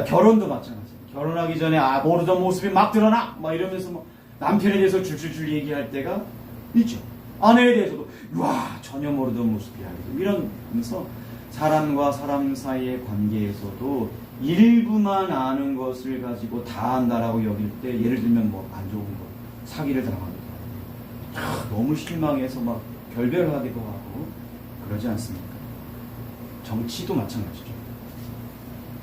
A: 결혼도 마찬가지예요. 결혼하기 전에 모르던 모습이 막 드러나! 막 이러면서 뭐 남편에 대해서 줄줄줄 얘기할 때가 있죠. 아내에 대해서도 전혀 모르던 모습이야. 이러면서 사람과 사람 사이의 관계에서도 일부만 아는 것을 가지고 다 안다라고 여길 때 예를 들면 뭐 안 좋은 거 사기를 당하기도 하고 너무 실망해서 막 결별하기도 하고 그러지 않습니까? 정치도 마찬가지죠.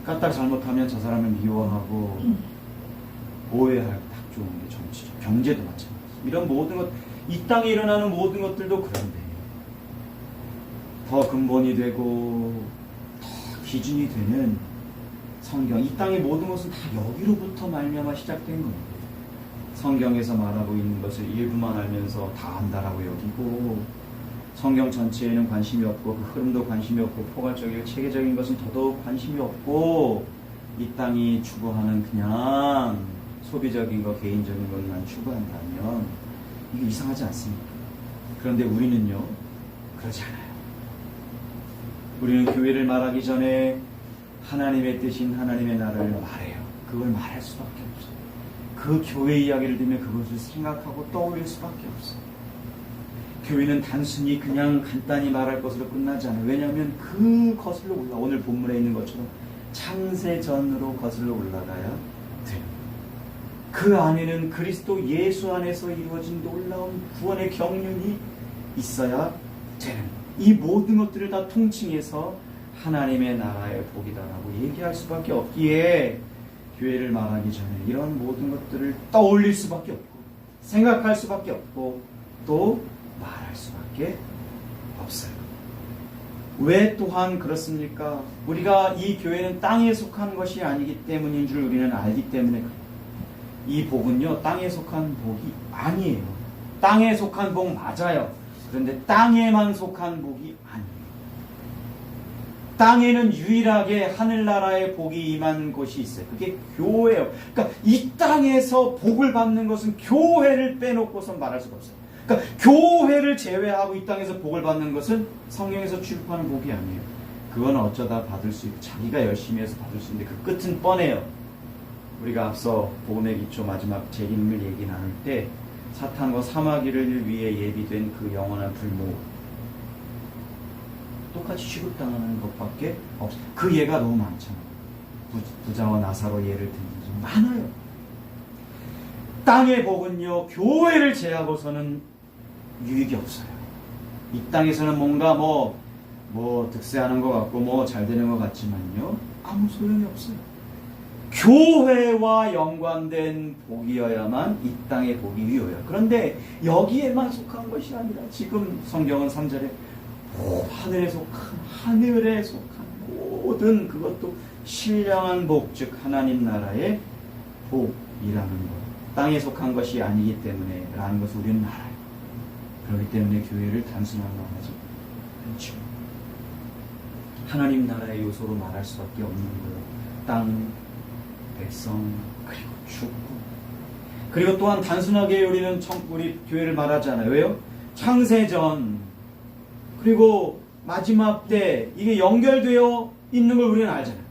A: 까딱 잘못하면 저 사람을 미워하고 오해할 딱 좋은 게 정치죠. 경제도 마찬가지. 이런 모든 것, 이 땅에 일어나는 모든 것들도 그런데 더 근본이 되고 더 기준이 되는 성경, 이 땅의 모든 것은 다 여기로부터 말미암아 시작된 겁니다. 성경에서 말하고 있는 것을 일부만 알면서 다 안다라고 여기고 성경 전체에는 관심이 없고 그 흐름도 관심이 없고 포괄적이고 체계적인 것은 더더욱 관심이 없고 이 땅이 추구하는 그냥 소비적인 것, 개인적인 것만 추구한다면 이게 이상하지 않습니까? 그런데 우리는요 그러지 않아요. 우리는 교회를 말하기 전에 하나님의 뜻인 하나님의 나라를 말해요. 그걸 말할 수밖에 없어요. 그 교회 이야기를 들으면 그것을 생각하고 떠올릴 수밖에 없어요. 교회는 단순히 그냥 간단히 말할 것으로 끝나지 않아요. 왜냐하면 그 거슬러 오늘 본문에 있는 것처럼 창세전으로 거슬러 올라가야 돼요. 그 안에는 그리스도 예수 안에서 이루어진 놀라운 구원의 경륜이 있어야 되는 이 모든 것들을 다 통칭해서 하나님의 나라의 복이다라고 얘기할 수밖에 없기에 교회를 말하기 전에 이런 모든 것들을 떠올릴 수밖에 없고 생각할 수밖에 없고 또 말할 수밖에 없어요. 왜 또한 그렇습니까? 우리가 이 교회는 땅에 속한 것이 아니기 때문인 줄 우리는 알기 때문에 그래요. 이 복은요 땅에 속한 복이 아니에요. 땅에 속한 복 맞아요. 그런데 땅에만 속한 복이 아니에요. 땅에는 유일하게 하늘나라의 복이 임한 곳이 있어요. 그게 교회예요. 그러니까 이 땅에서 복을 받는 것은 교회를 빼놓고서 말할 수가 없어요. 그러니까 교회를 제외하고 이 땅에서 복을 받는 것은 성경에서 취급하는 복이 아니에요. 그건 어쩌다 받을 수 있고 자기가 열심히 해서 받을 수 있는데 그 끝은 뻔해요. 우리가 앞서 복음의 기초 마지막 재림을 얘기 나눌 때 사탄과 사마귀를 위해 예비된 그 영원한 불모 똑같이 취급당하는 것밖에 없어요. 그 예가 너무 많잖아요. 부자와 나사로 예를 들면 많아요. 땅의 복은요 교회를 제하고서는 유익이 없어요. 이 땅에서는 뭔가 뭐 득세하는 것 같고 뭐 잘 되는 것 같지만요 아무 소용이 없어요. 교회와 연관된 복이어야만 이 땅의 복이 유효해요. 그런데 여기에만 속한 것이 아니라 지금 성경은 3절에 하늘에 속한 모든 그것도 신령한 복, 즉 하나님 나라의 복 것, 땅에 속한 것이 아니기 때문에 라는 것을 우리는 알아요. 그렇기 때문에 교회를 단순하게 말하지 않죠. 하나님 나라의 요소로 말할 수밖에 없는 거예요. 땅, 백성, 그리고 축구. 그리고 또한 단순하게 우리는 우리 교회를 말하잖아요. 왜요? 창세전, 그리고 마지막 때, 이게 연결되어 있는 걸 우리는 알잖아요.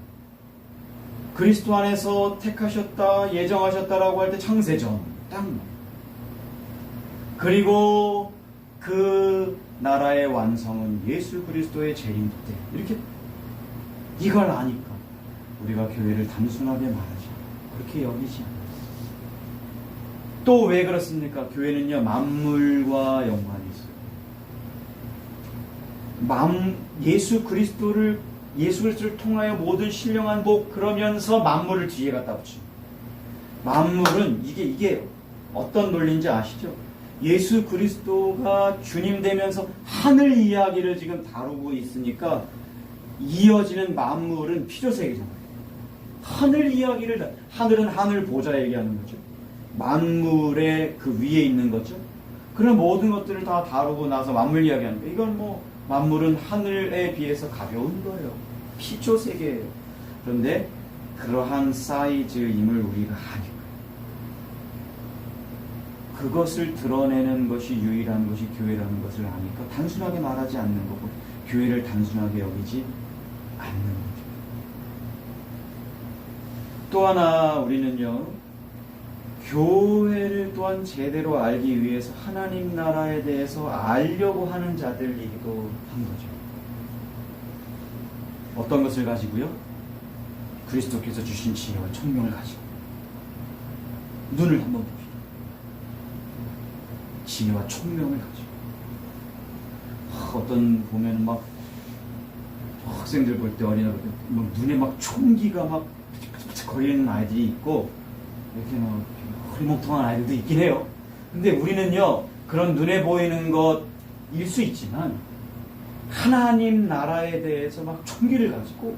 A: 그리스도 안에서 택하셨다, 예정하셨다라고 할 때 창세전, 땅. 그리고 그 나라의 완성은 예수 그리스도의 재림 때. 이렇게 이걸 아니까 우리가 교회를 단순하게 말하지 않아요. 그렇게 여기지 않아요. 또 왜 그렇습니까? 교회는요, 만물과 연관이 있어요. 예수 그리스도를 통하여 모든 신령한 복, 그러면서 만물을 뒤에 갖다 붙여요. 만물은 이게 어떤 논리인지 아시죠? 예수 그리스도가 주님 되면서 하늘 이야기를 지금 다루고 있으니까 이어지는 만물은 피조세계잖아요. 하늘 이야기를, 하늘은 하늘 보좌 얘기하는 거죠. 만물의 그 위에 있는 거죠. 그런 모든 것들을 다 다루고 나서 만물 이야기하는 거예요. 이건 뭐 만물은 하늘에 비해서 가벼운 거예요. 피조세계예요. 그런데 그러한 사이즈임을 우리가 아니까 그것을 드러내는 것이 유일한 것이 교회라는 것을 아니까 단순하게 말하지 않는 거고 교회를 단순하게 여기지 않는 거죠. 또 하나 우리는요, 교회를 또한 제대로 알기 위해서 하나님 나라에 대해서 알려고 하는 자들이기도 한 거죠. 어떤 것을 가지고요? 그리스도께서 주신 지혜와 총명을 가지고. 눈을 한번 봅시다. 지혜와 총명을 가지고. 어떤 보면 막 학생들 볼 때, 어린아이들 볼 때 눈에 막 총기가 막 거리는 아이들이 있고 이렇게 막 흐리멍텅한 아이들도 있긴 해요. 근데 우리는요, 그런 눈에 보이는 것일 수 있지만 하나님 나라에 대해서 막 총기를 가지고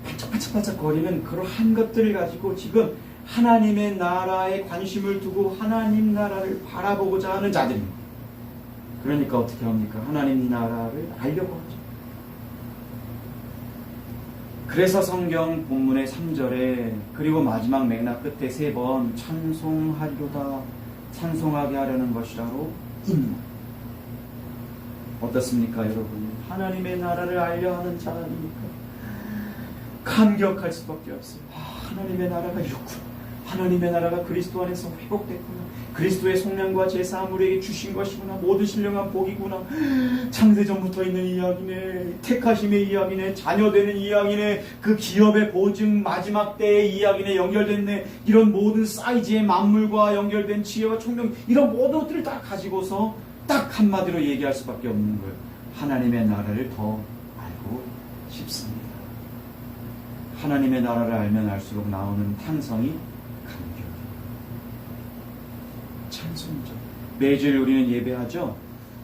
A: 반짝반짝 거리는 그러한 것들을 가지고 지금 하나님의 나라에 관심을 두고 하나님 나라를 바라보고자 하는 자들입니다. 그러니까 어떻게 합니까? 하나님 나라를 알려고 하죠. 그래서 성경 본문의 3절에 그리고 마지막 맥락 끝에 3번 찬송하리로다, 찬송하게 하려는 것이라로 있는. 어떻습니까 여러분? 하나님의 나라를 알려 하는 자라니까 감격할 수밖에 없어요. 하나님의 나라가 이렇구나. 하나님의 나라가 그리스도 안에서 회복됐구나. 그리스도의 속량과 제사함 우리에게 주신 것이구나. 모든 신령한 복이구나. 창세전부터 있는 이야기네. 택하심의 이야기네. 자녀되는 이야기네. 그 기업의 보증 마지막 때의 이야기네. 연결됐네. 이런 모든 사이즈의 만물과 연결된 지혜와 총명, 이런 모든 것들을 다 가지고서 딱 한마디로 얘기할 수밖에 없는 거예요. 하나님의 나라를 더 알고 싶습니다. 하나님의 나라를 알면 알수록 나오는 탄성이 감격이에요. 찬송이죠. 매주일 우리는 예배하죠.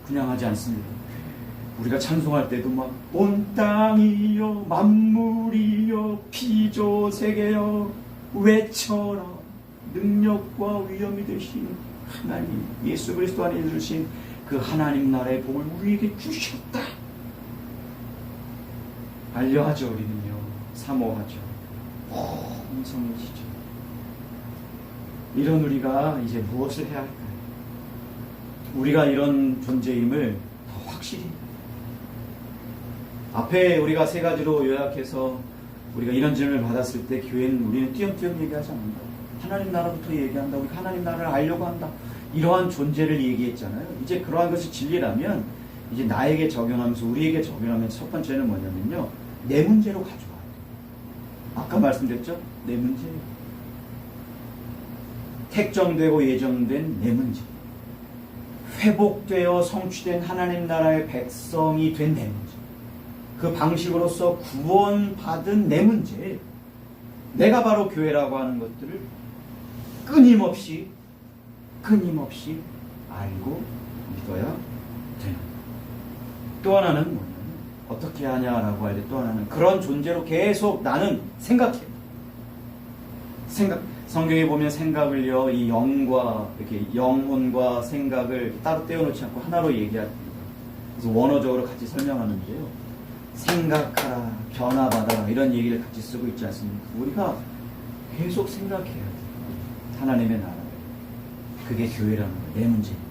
A: 그냥 하지 않습니다. 우리가 찬송할 때도 막 온 땅이여 만물이여 피조세계여 외쳐라. 능력과 위엄이 되신 하나님, 예수 그리스도 안에 주신 그 하나님 나라의 복을 우리에게 주셨다. 알려하죠. 우리는요. 사모하죠. 홍성해지죠. 이런 우리가 이제 무엇을 해야 할까요? 우리가 이런 존재임을 더 확실히, 앞에 우리가 3가지로 요약해서 우리가 이런 질문을 받았을 때 교회는 우리는 띄엄띄엄 얘기하지 않는다. 하나님 나라부터 얘기한다. 우리가 하나님 나라를 알려고 한다. 이러한 존재를 얘기했잖아요. 이제 그러한 것이 진리라면 이제 나에게 적용하면서 우리에게 적용하면 첫 번째는 뭐냐면요, 내 문제로 가져와요. 아까 말씀드렸죠? 내 문제. 택정되고 예정된 내 문제. 회복되어 성취된 하나님 나라의 백성이 된 내 문제. 그 방식으로서 구원받은 내 문제. 내가 바로 교회라고 하는 것들을 끊임없이 알고 믿어야 되는. 또 하나는 뭐냐면 어떻게 하냐라고 할 때 또 하나는 그런 존재로 계속 나는 생각해. 성경에 보면 생각을요, 이 영과 이렇게 영혼과 생각을 따로 떼어놓지 않고 하나로 얘기합니다. 그래서 원어적으로 같이 설명하는데요. 생각하라, 변화받아라 이런 얘기를 같이 쓰고 있지 않습니까? 우리가 계속 생각해야 돼요. 하나님의 나라를. 그게 교회라는 거예요. 내 문제니까.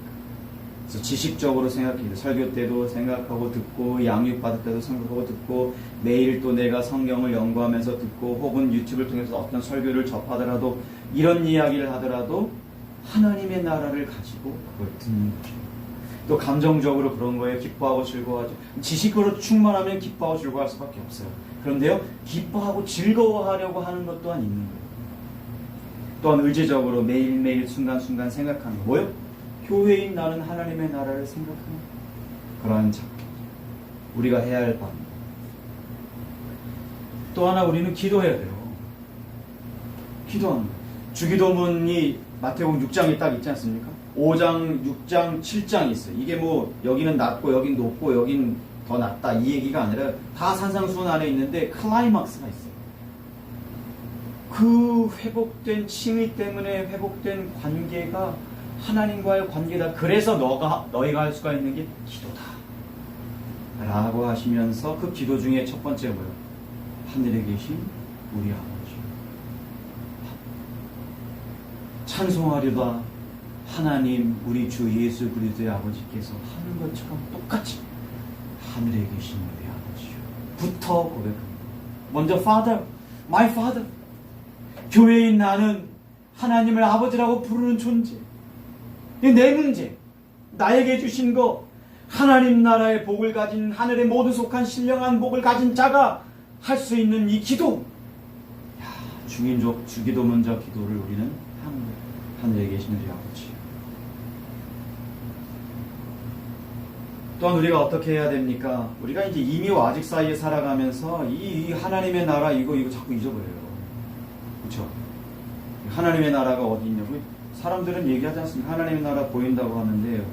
A: 그래서 지식적으로 생각해야 돼요. 설교 때도 생각하고 듣고, 양육 받을 때도 생각하고 듣고, 매일 또 내가 성경을 연구하면서 듣고, 혹은 유튜브를 통해서 어떤 설교를 접하더라도, 이런 이야기를 하더라도 하나님의 나라를 가지고 그걸 듣는 거죠. 또 감정적으로 그런 거예요. 기뻐하고 즐거워하죠. 지식으로 충만하면 기뻐하고 즐거워할 수밖에 없어요. 그런데요, 기뻐하고 즐거워하려고 하는 것 또한 있는 거예요. 또한 의지적으로 매일매일 순간순간 생각하는 거. 뭐요? 교회인 나는 하나님의 나라를 생각하는 그러한 작품. 우리가 해야 할 바입니다. 또 하나 우리는 기도해야 돼요. 기도하는 거예요. 주기도문이 마태복음 6장에 딱 있지 않습니까? 5장, 6장, 7장이 있어요. 이게 뭐 여기는 낮고 여긴 높고 여긴 더 낮다 이 얘기가 아니라 다 산상수훈 안에 있는데 클라이막스가 있어요. 그 회복된 칭의 때문에 회복된 관계가 하나님과의 관계다. 그래서 너희가 할 수가 있는 게 기도다 라고 하시면서 그 기도 중에 첫 번째 뭐예요? 하늘에 계신 우리 아버지 찬송하려다 하나님 우리 주 예수 그리스도의 아버지께서 하는 것처럼 똑같이 하늘에 계신 우리 아버지요 부터 고백합니다. 먼저 Father, my Father. 교회인 나는 하나님을 아버지라고 부르는 존재. 이게 내 문제. 나에게 주신 거 하나님 나라의 복을 가진 하늘의 모든 속한 신령한 복을 가진 자가 할 수 있는 이 기도. 주기도 먼저 기도를 우리는 하늘에 계신 우리 아버지. 또한 우리가 어떻게 해야 됩니까? 우리가 이제 이미와 아직 사이에 살아가면서 이 하나님의 나라 이거 자꾸 잊어버려요. 그렇죠? 하나님의 나라가 어디 있냐고 사람들은 얘기하지 않습니까? 하나님의 나라 보인다고 하는데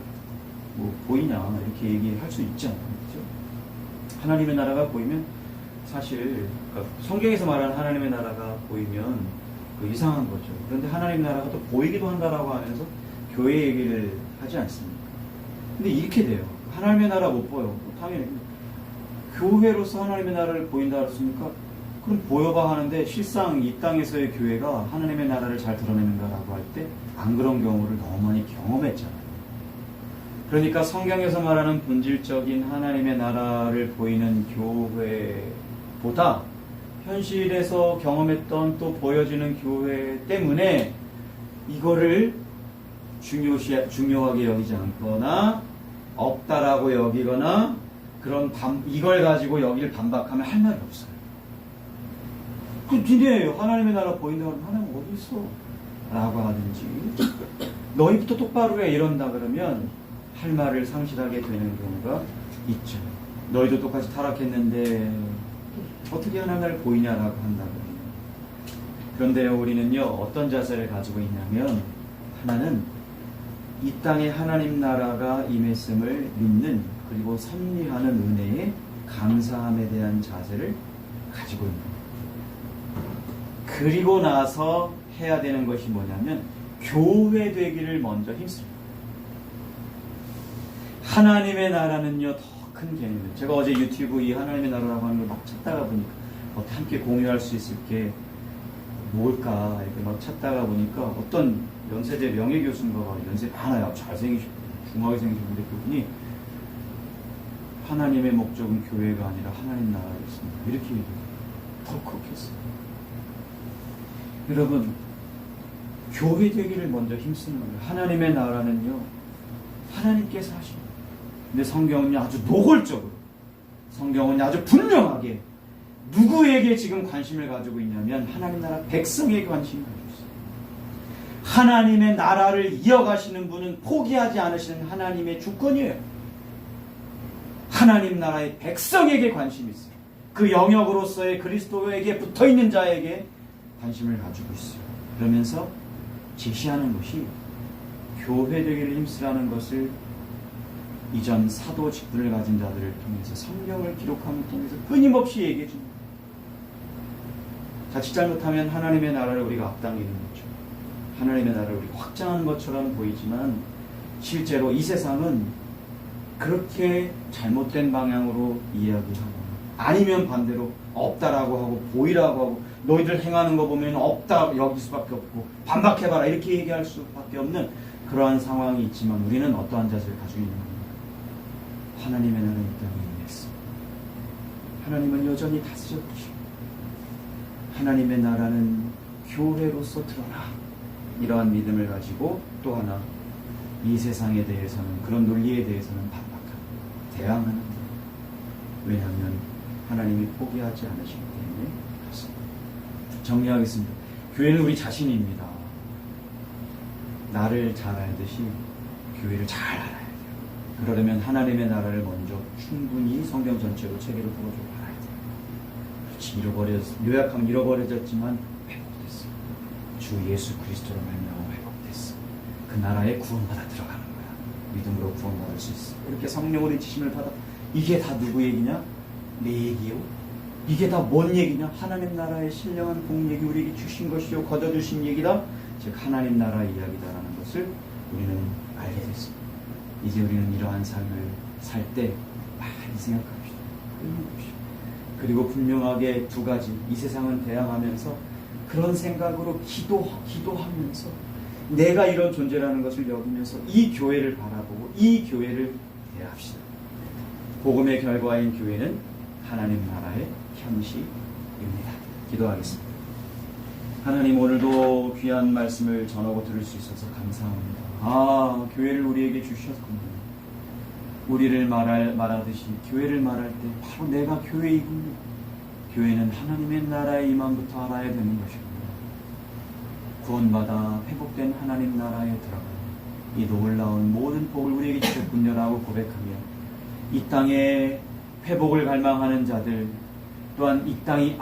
A: 뭐 보이냐 이렇게 얘기할 수 있잖아요. 그렇죠? 하나님의 나라가 보이면 사실 그러니까 성경에서 말하는 하나님의 나라가 보이면 그 이상한 거죠. 그런데 하나님의 나라가 또 보이기도 한다라고 하면서 교회 얘기를 하지 않습니까? 근데 이렇게 돼요. 하나님의 나라 못 보여. 당연히 교회로서 하나님의 나라를 보인다 그랬습니까? 그럼 보여봐 하는데 실상 이 땅에서의 교회가 하나님의 나라를 잘 드러내는가라고 할 때 안 그런 경우를 너무 많이 경험했잖아요. 그러니까 성경에서 말하는 본질적인 하나님의 나라를 보이는 교회보다 현실에서 경험했던 또 보여지는 교회 때문에 이거를 중요하게 여기지 않거나 없다라고 여기거나 그런 이걸 가지고 여기를 반박하면 할 말이 없어요. 그 니네 하나님의 나라 보인다고 하면 하나님 어디 있어? 라고 하든지 너희부터 똑바로 해 이런다 그러면 할 말을 상실하게 되는 경우가 있죠. 너희도 똑같이 타락했는데 어떻게 하나님의 나라를 보이냐라고 한다 그러면. 그런데요 우리는요 어떤 자세를 가지고 있냐면 하나는 이 땅에 하나님 나라가 임했음을 믿는 그리고 섭리하는 은혜에 감사함에 대한 자세를 가지고 있는 거예요. 그리고 나서 해야 되는 것이 뭐냐면 교회 되기를 먼저 힘씁니다. 하나님의 나라는요 더 큰 개념이에요. 제가 어제 유튜브 이 하나님의 나라라고 하는 걸 막 찾다가 보니까 어떻게 함께 공유할 수 있을 게 뭘까 이렇게 막 찾다가 보니까 어떤 연세대 명예교수인가 연세 많아요. 잘생기시고 중하게 생기신 분데 그분이 하나님의 목적은 교회가 아니라 하나님 나라였습니다. 이렇게 얘기해요. 덜컥했어요. 여러분 교회 되기를 먼저 힘쓰는 거예요. 하나님의 나라는요 하나님께서 하십니다. 근데 성경은 아주 노골적으로 성경은 아주 분명하게 누구에게 지금 관심을 가지고 있냐면 하나님 나라 백성에게 관심을 가지고 있어요. 하나님의 나라를 이어가시는 분은 포기하지 않으시는 하나님의 주권이에요. 하나님 나라의 백성에게 관심이 있어요. 그 영역으로서의 그리스도에게 붙어있는 자에게 관심을 가지고 있어요. 그러면서 제시하는 것이 교회 되기를 힘쓰라는 것을 이전 사도 직분을 가진 자들을 통해서 성경을 기록함을 통해서 끊임없이 얘기해 줍니다. 자칫 잘못하면 하나님의 나라를 우리가 앞당기는 거죠. 하나님의 나라를 우리가 확장하는 것처럼 보이지만 실제로 이 세상은 그렇게 잘못된 방향으로 이야기하고 아니면 반대로 없다라고 하고 보이라고 하고 너희들 행하는 거 보면 없다 여길 수밖에 없고 반박해봐라 이렇게 얘기할 수밖에 없는 그러한 상황이 있지만 우리는 어떠한 자세를 가지고 있는 겁니까? 하나님의 나라는 이 땅에 임했습니다. 하나님은 여전히 다스려 계시고 하나님의 나라는 교회로서 드러나 이러한 믿음을 가지고 또 하나 이 세상에 대해서는 그런 논리에 대해서는 반박하고 대항하는 왜냐하면 하나님이 포기하지 않으시기 때문에 그렇습니다. 정리하겠습니다. 교회는 우리 자신입니다. 나를 잘 알듯이 교회를 잘 알아야 돼요. 그러려면 하나님의 나라를 먼저 충분히 성경 전체로 체계로 풀어주고 알아야 돼요. 그렇지, 요약하면 잃어버려졌지만 회복됐어. 주 예수 그리스도로 말미암아 회복됐어. 그 나라에 구원받아 들어가는 거야. 믿음으로 구원받을 수 있어. 이렇게 성령으로 지심을 받아. 이게 다 누구 얘기냐? 내 얘기요? 이게 다 뭔 얘기냐? 하나님 나라의 신령한 공얘기 우리에게 주신 것이요 거둬주신 얘기다. 즉 하나님 나라 이야기다라는 것을 우리는 알게 됐습니다. 이제 우리는 이러한 삶을 살 때 많이 생각합시다. 끊임없이. 그리고 분명하게 두 가지 이 세상은 대항하면서 그런 생각으로 기도하면서 내가 이런 존재라는 것을 여기면서 이 교회를 바라보고 이 교회를 대합시다. 복음의 결과인 교회는 하나님 나라의 현시입니다. 기도하겠습니다. 하나님 오늘도 귀한 말씀을 전하고 들을 수 있어서 감사합니다. 교회를 우리에게 주셨군요. 우리를 말하듯이 교회를 말할 때 바로 내가 교회이군요. 교회는 하나님의 나라의 임함부터 알아야 되는 것입니다. 구원받아 회복된 하나님 나라에 들어가 이 놀라운 모든 복을 우리에게 주셨군요라고 고백하며 이 땅에 회복을 갈망하는 자들 또한 이 땅이